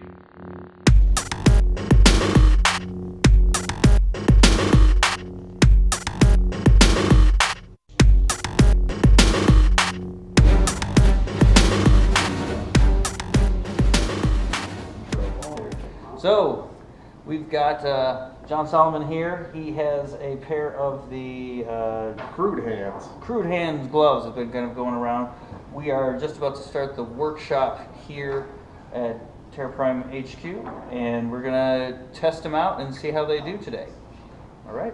So, we've got John Solomon here. He has a pair of the Crude Hands. Crude Hands gloves that have been kind of going around. We are just about to start the workshop here at Terra Prime HQ, and we're going to test them out and see how they do today. All right?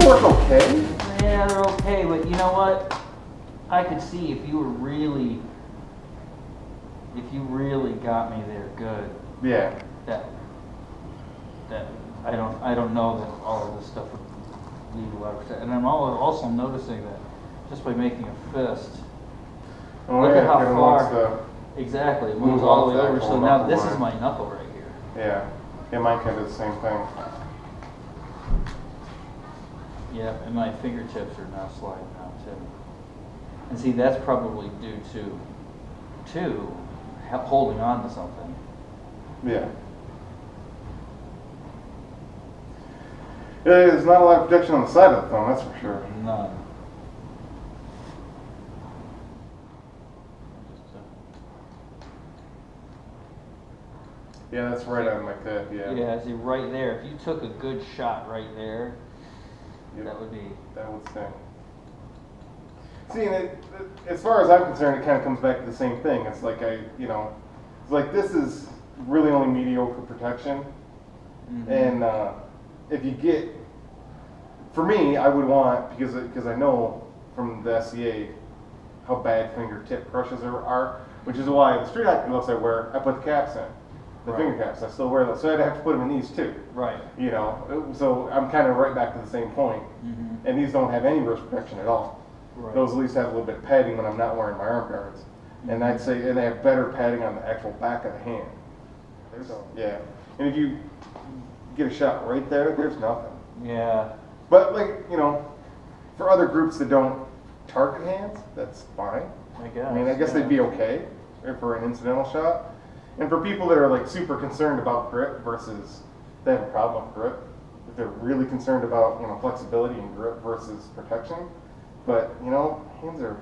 Work okay? Yeah, they're okay, but you know what? I could see if you really got me there good. Yeah. That I don't know that all of this stuff would leave a lot of protection. And I'm also noticing that just by making a fist, look at how far. Exactly, it moves all the way over. So now this is my knuckle right here. Yeah. Yeah, mine can do the same thing. Yeah, and my fingertips are now sliding out too. And see, that's probably due to holding on to something. Yeah. There's not a lot of protection on the side of the thumb, that's for sure. None. Yeah, that's right on my tip, yeah. Yeah, see, right there. If you took a good shot right there, yep. That would sting. See, and as far as I'm concerned, it kind of comes back to the same thing. It's like it's like this is really only mediocre protection, and if you get, for me, I would want because I know from the SCA how bad fingertip crushes are, which is why the street hockey gloves I wear, I put the caps in. The finger caps, I still wear those, so I'd have to put them in these too. Right. You know, so I'm kind of right back to the same point. And these don't have any wrist protection at all. Right. Those at least have a little bit of padding when I'm not wearing my arm guards. And I'd say, and they have better padding on the actual back of the hand. So, yeah. And if you get a shot right there, there's nothing. Yeah. But for other groups that don't target hands, that's fine. I guess. I guess they'd be okay for an incidental shot. And for people that are like super concerned about grip versus they have a problem with grip, if they're really concerned about flexibility and grip versus protection, but hands are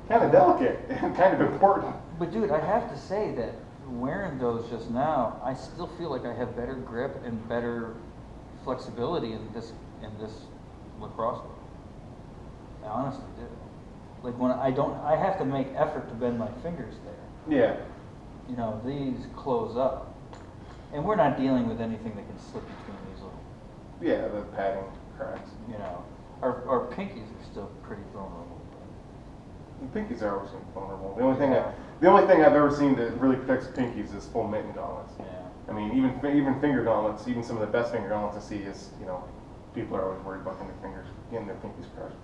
kind of delicate and kind of important. But dude, I have to say that wearing those just now, I still feel like I have better grip and better flexibility in this lacrosse glove. I honestly do. Like when I have to make effort to bend my fingers there. Yeah. These close up. And we're not dealing with anything that can slip between these little. Yeah, the padding cracks. Our pinkies are still pretty vulnerable. The pinkies are always vulnerable. The only thing I've ever seen that really protects pinkies is full mitten gauntlets. Yeah. I mean, even finger gauntlets, even some of the best finger gauntlets I see is, people are always worried about getting their pinkies crushed.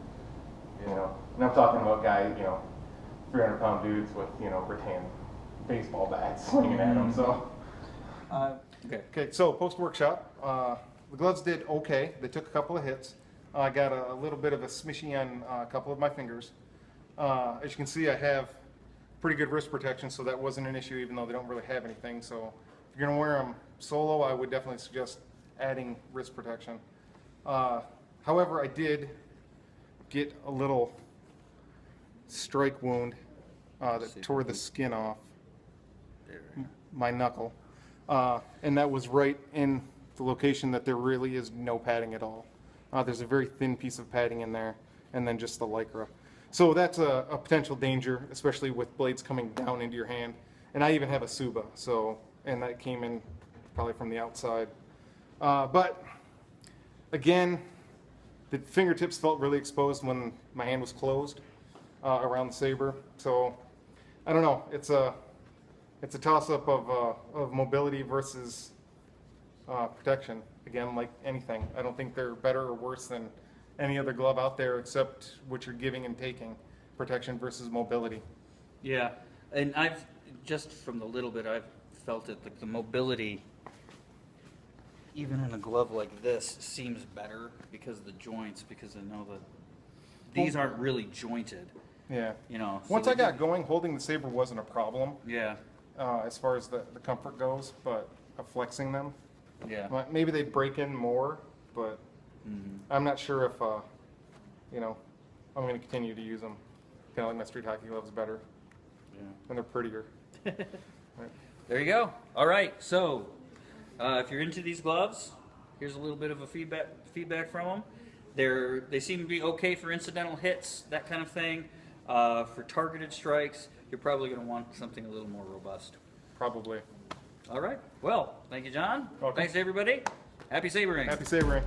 Yeah. And I'm talking about 300-pound dudes with, rattan baseball bats swinging at them. So. Okay. So post workshop, the gloves did okay. They took a couple of hits. I got a little bit of a smishy on a couple of my fingers. As you can see, I have pretty good wrist protection, so that wasn't an issue, even though they don't really have anything. So if you're gonna wear them solo, I would definitely suggest adding wrist protection. However, I did get a little strike wound that tore the skin off. my knuckle. And that was right in the location that there really is no padding at all. There's a very thin piece of padding in there, and then just the Lycra. So that's a potential danger, especially with blades coming down into your hand. And I even have a Suba, and that came in probably from the outside. But again, the fingertips felt really exposed when my hand was closed around the saber. So I don't know. It's a toss-up of mobility versus protection. Again, like anything, I don't think they're better or worse than any other glove out there, except what you're giving and taking, protection versus mobility. Yeah, and I've just from the little bit I've felt it, like the mobility, even in a glove like this, seems better because of the joints. Because I know that these aren't really jointed. Yeah. You know. Once I got going, holding the saber wasn't a problem. Yeah. As far as the comfort goes, but flexing them. Yeah. Maybe they'd break in more, but I'm not sure if, I'm going to continue to use them. Kind of like my street hockey gloves better. Yeah. And they're prettier. Right. There you go. All right. So, if you're into these gloves, here's a little bit of a feedback from them. They seem to be okay for incidental hits, that kind of thing. For targeted strikes, you're probably going to want something a little more robust. Probably. All right. Well, thank you, John. Welcome. Thanks, everybody. Happy sabering. Happy sabering.